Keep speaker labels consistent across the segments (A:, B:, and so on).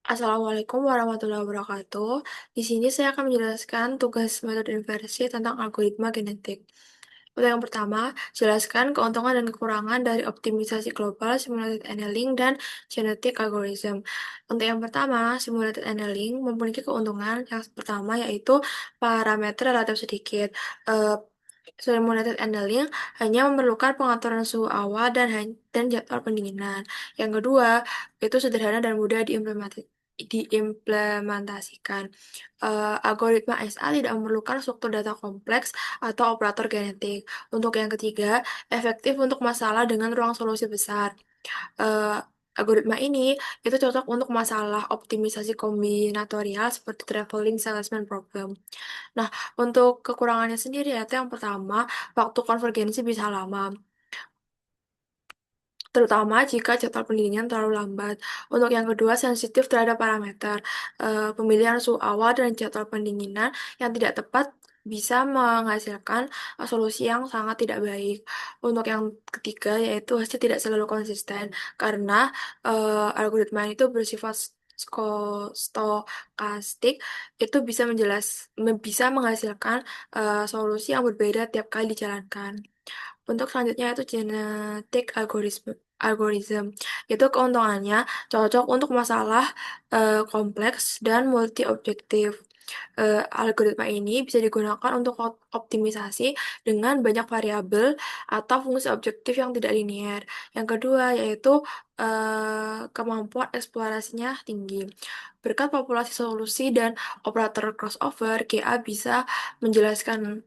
A: Assalamualaikum warahmatullahi wabarakatuh. Di sini saya akan menjelaskan tugas metode inversi tentang algoritma genetik. Untuk yang pertama, jelaskan keuntungan dan kekurangan dari optimisasi global, simulated annealing, dan genetic algorithm. Untuk yang pertama, simulated annealing memiliki keuntungan yang pertama yaitu parameter relatif sedikit. Eh, Simulated annealing hanya memerlukan pengaturan suhu awal dan jadwal pendinginan. Yang kedua, itu sederhana dan mudah diimplementasikan. Algoritma SA tidak memerlukan struktur data kompleks atau operator genetik. Untuk yang ketiga, efektif untuk masalah dengan ruang solusi besar. Eh, Algoritma ini itu cocok untuk masalah optimisasi kombinatorial seperti traveling salesman problem. Nah, untuk kekurangannya sendiri yaitu yang pertama, waktu konvergensi bisa lama, terutama jika jadwal pendinginan terlalu lambat. Untuk yang kedua, sensitif terhadap parameter. Pemilihan suhu awal dan jadwal pendinginan yang tidak tepat bisa menghasilkan solusi yang sangat tidak baik. Untuk yang ketiga, yaitu hasil tidak selalu konsisten, karena algoritma itu bersifat stokastik, itu bisa menghasilkan solusi yang berbeda tiap kali dijalankan. Untuk selanjutnya itu genetic algorithm. Itu keuntungannya cocok untuk masalah kompleks dan multi objektif. Algoritma ini bisa digunakan untuk optimisasi dengan banyak variabel atau fungsi objektif yang tidak linear. Yang kedua yaitu kemampuan eksplorasinya tinggi. Berkat populasi solusi dan operator crossover, GA bisa menjelaskan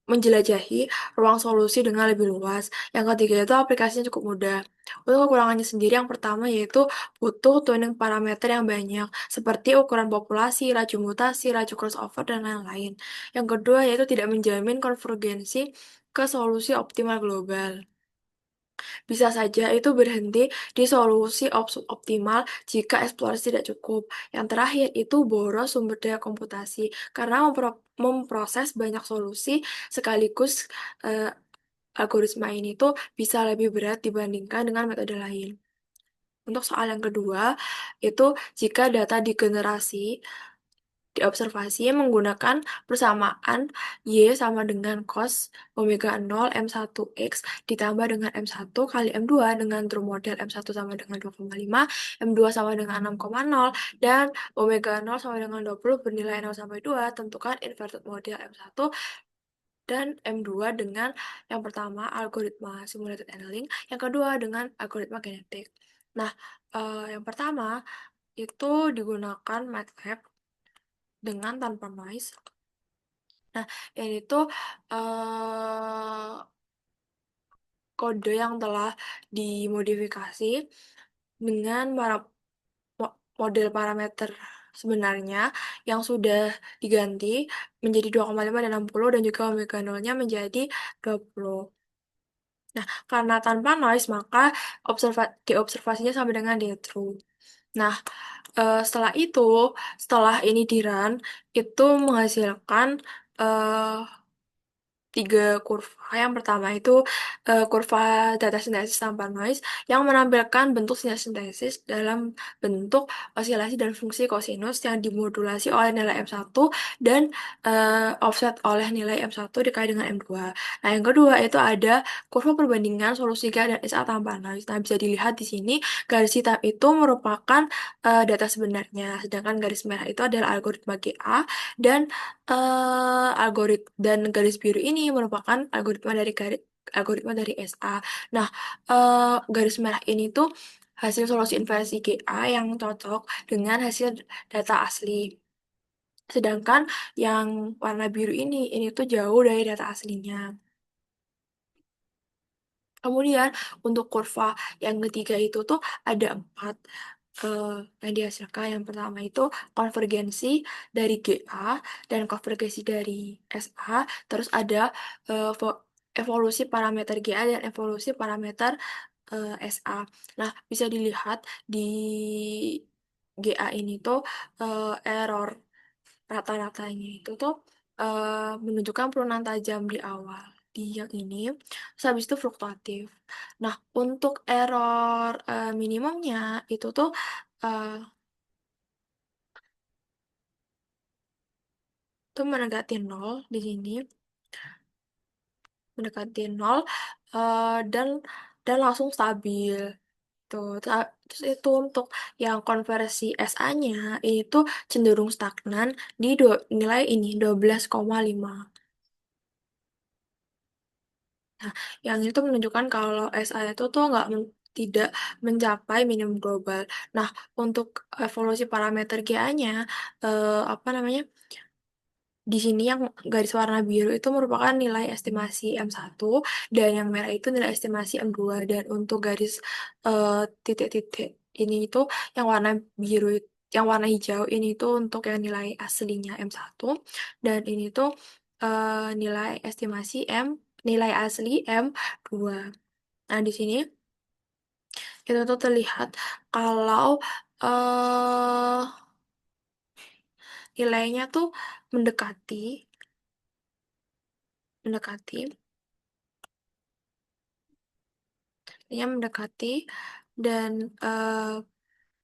A: menjelajahi ruang solusi dengan lebih luas. Yang ketiga itu aplikasinya cukup mudah. Untuk kekurangannya sendiri, yang pertama yaitu butuh tuning parameter yang banyak, seperti ukuran populasi, laju mutasi, laju crossover, dan lain-lain. Yang kedua yaitu tidak menjamin konvergensi ke solusi optimal global. Bisa saja itu berhenti di solusi optimal jika eksplorasi tidak cukup. Yang terakhir itu boros sumber daya komputasi, karena memproses banyak solusi sekaligus. eh, Algoritma ini tuh bisa lebih berat dibandingkan dengan metode lain. Untuk soal yang kedua, itu jika data digenerasi diobservasi menggunakan persamaan Y sama dengan cos omega 0 M1 X ditambah dengan M1 kali M2 dengan true model M1 sama dengan 2,5, M2 sama dengan 6,0, dan omega 0 sama dengan 20 bernilai 0 sampai 2, tentukan inverted model M1 dan M2 dengan yang pertama algoritma simulated annealing, yang kedua dengan algoritma genetik. Nah, yang pertama itu digunakan MATLAB dengan tanpa noise. Nah, ini tuh kode yang telah dimodifikasi dengan model parameter sebenarnya yang sudah diganti menjadi 2,5 dan 60 dan juga omega 0-nya menjadi 20. Nah, karena tanpa noise maka diobservasinya sama dengan day true. Nah, setelah itu, setelah ini di run, itu menghasilkan eh, tiga kurva. Yang pertama itu kurva data sintesis tanpa noise yang menampilkan bentuk sintesis dalam bentuk osilasi dan fungsi kosinus yang dimodulasi oleh nilai M1 dan offset oleh nilai M1 dikali dengan M2. Nah, yang kedua itu ada kurva perbandingan solusi GA dan SA tanpa noise. Nah, bisa dilihat di sini garis hitam itu merupakan data sebenarnya, sedangkan garis merah itu adalah algoritma GA dan dan garis biru ini merupakan algoritma dari SA. Nah, garis merah ini tuh hasil solusi inversi GA yang cocok dengan hasil data asli. Sedangkan yang warna biru ini tuh jauh dari data aslinya. Kemudian untuk kurva yang ketiga itu tuh ada empat eh, yang dihasilkan. Yang pertama itu konvergensi dari GA dan konvergensi dari SA. Terus ada evolusi parameter GA dan evolusi parameter SA. Nah, bisa dilihat di GA ini tuh error rata-ratanya itu tuh menunjukkan penurunan tajam di awal di yang ini, terus habis itu fluktuatif. Nah, untuk error minimumnya itu tuh itu mendekati nol di sini, mendekati nol, dan langsung stabil. Tuh, terus itu untuk yang konversi SA-nya ini tuh cenderung stagnan di nilai ini 12,5. Nah, yang itu menunjukkan kalau SA itu tuh tidak mencapai minimum global. Nah, untuk evolusi parameter GA-nya, apa namanya? Di sini yang garis warna biru itu merupakan nilai estimasi M1 dan yang merah itu nilai estimasi M2 dan untuk garis titik-titik ini itu yang warna biru yang warna hijau ini tuh untuk yang nilai aslinya M1 dan ini tuh nilai estimasi nilai asli M2. Nah, di sini itu tuh terlihat kalau eh nilainya tuh mendekati mendekati mendekati dan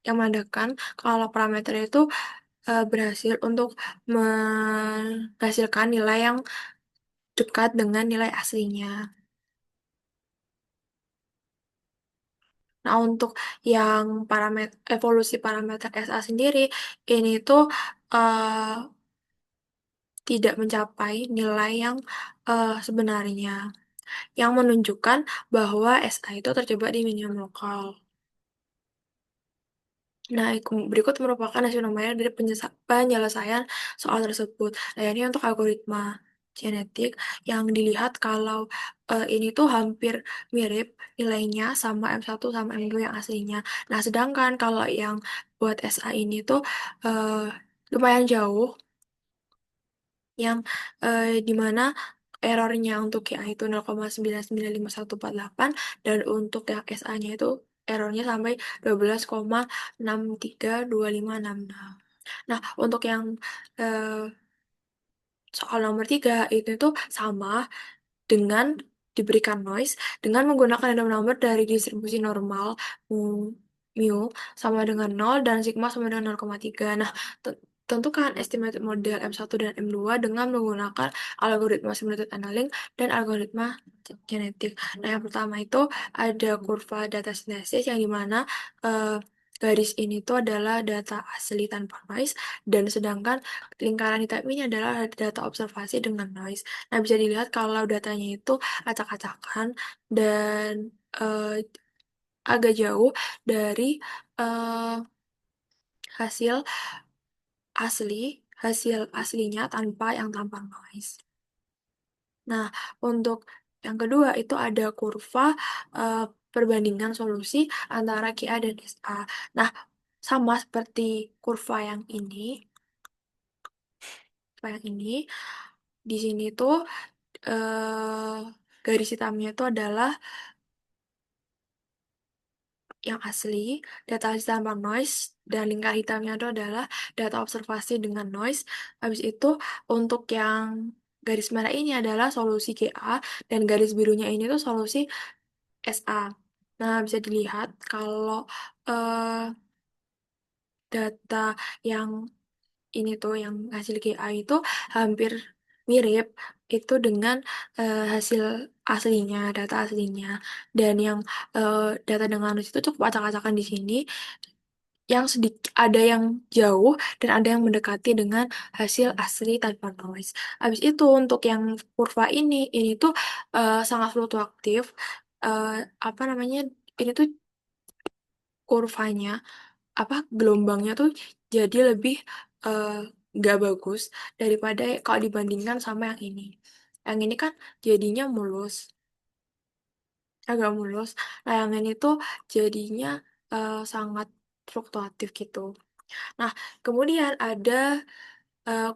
A: yang menandakan kalau parameter itu berhasil untuk menghasilkan nilai yang dekat dengan nilai aslinya. Nah, untuk yang parameter evolusi parameter SA sendiri ini tuh eh, tidak mencapai nilai yang sebenarnya, yang menunjukkan bahwa SA itu terjebak di minimum lokal. Nah, berikut merupakan hasil nominal dari penyelesaian soal tersebut. Nah, ini untuk algoritma genetik yang dilihat kalau ini tuh hampir mirip nilainya sama M1 sama M2 yang aslinya. Nah, sedangkan kalau yang buat SA ini tuh eh, lumayan jauh, yang dimana errornya untuk QA itu 0,9954148 dan untuk yang SA-nya itu errornya sampai 12,632566. Nah, untuk yang eh, soal nomor 3 itu tuh sama dengan diberikan noise dengan menggunakan random number dari distribusi normal mu, mu sama dengan nol dan sigma sama dengan 0,3. Nah, tentukan estimated model M1 dan M2 dengan menggunakan algoritma simulated annealing dan algoritma genetik. Nah, yang pertama itu ada kurva data sintesis yang dimana eh, garis ini tuh adalah data asli tanpa noise dan sedangkan lingkaran hitam ini adalah data observasi dengan noise. Nah, bisa dilihat kalau datanya itu acak-acakan dan eh, agak jauh dari eh, hasil hasil aslinya tanpa noise. Nah, untuk yang kedua itu ada kurva eh, perbandingan solusi antara QA dan SA. Nah, sama seperti kurva yang ini, di sini tuh eh, garis hitamnya itu adalah yang asli, data asli tanpa noise, dan lingkar hitamnya itu adalah data observasi dengan noise. Habis itu, untuk yang garis merah ini adalah solusi GA, dan garis birunya ini tuh solusi SA. Nah, bisa dilihat kalau eh, data yang ini tuh, yang hasil GA itu hampir mirip itu dengan hasil aslinya, data aslinya. Dan yang data dengan noise itu cukup acak-acakan di sini yang sedikit ada yang jauh dan ada yang mendekati dengan hasil asli tanpa noise. Habis itu untuk yang kurva ini tuh sangat fluktuatif. Eh, apa namanya? Ini tuh kurvanya apa gelombangnya tuh jadi lebih eh, nggak bagus daripada kalau dibandingkan sama yang ini. Yang ini kan jadinya mulus, agak mulus. Nah, yang ini tuh jadinya sangat fluktuatif gitu. Nah, kemudian ada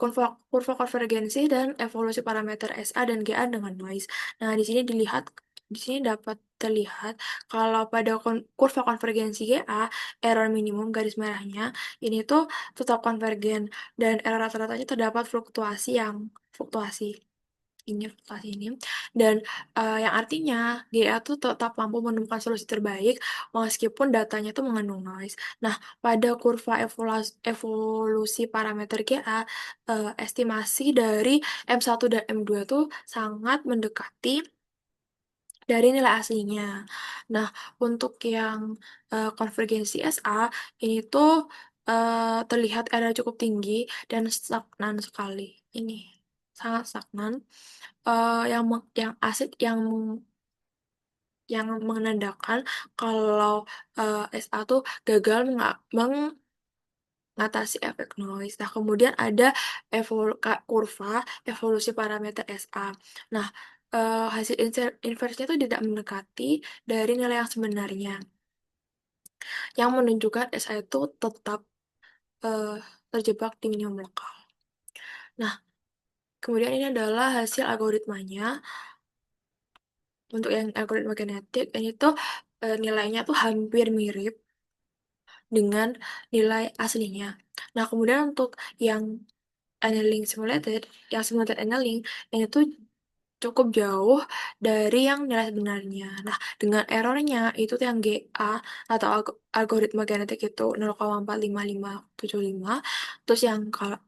A: kurva konvergensi dan evolusi parameter SA dan GA dengan noise. Nah, di sini dapat terlihat kalau pada kurva konvergensi GA, error minimum garis merahnya ini tuh tetap konvergen dan error rata-ratanya terdapat fluktuasi. ini fluktuasi ini dan yang artinya GA tuh tetap mampu menemukan solusi terbaik meskipun datanya tuh mengandung noise. Nah, pada kurva evolusi parameter GA, estimasi dari M1 dan M2 tuh sangat mendekati dari nilai aslinya. Nah, untuk yang konvergensi SA ini tuh terlihat ada cukup tinggi dan stagnan sekali. Ini sangat stagnan. Yang asik yang menandakan kalau SA tuh gagal mengatasi efek noise. Nah, kemudian ada kurva evolusi parameter SA. Nah, hasil inversinya itu tidak mendekati dari nilai yang sebenarnya, yang menunjukkan SA itu tetap eh, terjebak di minimum lokal. Nah, kemudian ini adalah hasil algoritmanya. Untuk yang algoritma genetik, ini tuh nilainya tuh hampir mirip dengan nilai aslinya. Nah, kemudian untuk yang simulated annealing, ini tuh cukup jauh dari yang nilai sebenarnya. Nah, dengan errornya itu tuh yang GA atau algoritma genetik itu 0,45575, terus yang kalau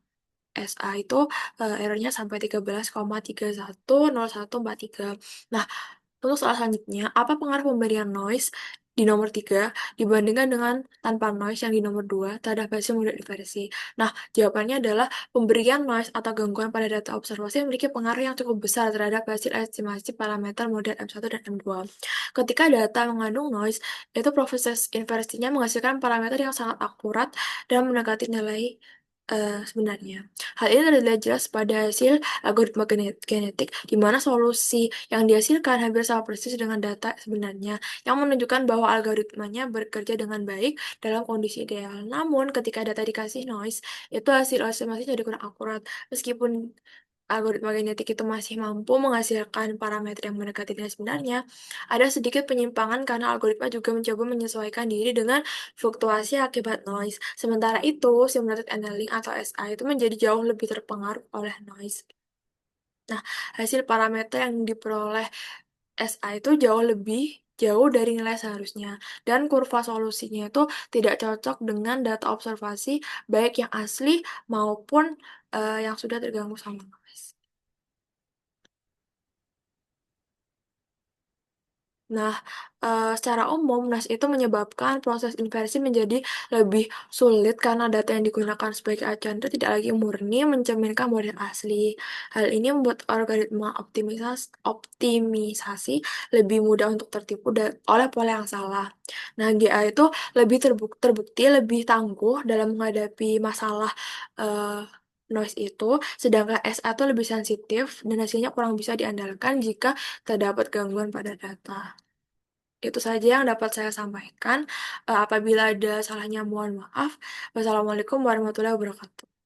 A: SA itu errornya sampai 13,310143. Nah, untuk soal selanjutnya, apa pengaruh pemberian noise di nomor 3 dibandingkan dengan tanpa noise yang di nomor 2 terhadap hasil model inversi? Nah, jawabannya adalah pemberian noise atau gangguan pada data observasi memiliki pengaruh yang cukup besar terhadap hasil estimasi parameter model M1 dan M2. Ketika data mengandung noise, itu proses inversinya menghasilkan parameter yang sangat akurat dan mendekati nilai sebenarnya. Hal ini terlihat jelas pada hasil algoritma genetik, di mana solusi yang dihasilkan hampir sama persis dengan data sebenarnya, yang menunjukkan bahwa algoritmanya bekerja dengan baik dalam kondisi ideal. Namun, ketika data dikasih noise, itu hasil estimasinya jadi kurang akurat. Meskipun algoritma genetik itu masih mampu menghasilkan parameter yang mendekati nilai sebenarnya, ada sedikit penyimpangan karena algoritma juga mencoba menyesuaikan diri dengan fluktuasi akibat noise. Sementara itu, simulated annealing atau SA itu menjadi jauh lebih terpengaruh oleh noise. Nah, hasil parameter yang diperoleh SA itu jauh dari nilai seharusnya, dan kurva solusinya itu tidak cocok dengan data observasi baik yang asli maupun yang sudah terganggu sama noise. Nah, secara umum, NAS itu menyebabkan proses inversi menjadi lebih sulit karena data yang digunakan sebagai acuan itu tidak lagi murni mencerminkan model asli. Hal ini membuat algoritma optimisasi lebih mudah untuk tertipu oleh pola yang salah. Nah, GA itu terbukti lebih tangguh dalam menghadapi masalah noise itu, sedangkan SA itu lebih sensitif dan hasilnya kurang bisa diandalkan jika terdapat gangguan pada data. Itu saja yang dapat saya sampaikan. Apabila ada salahnya, mohon maaf. Wassalamualaikum warahmatullahi wabarakatuh.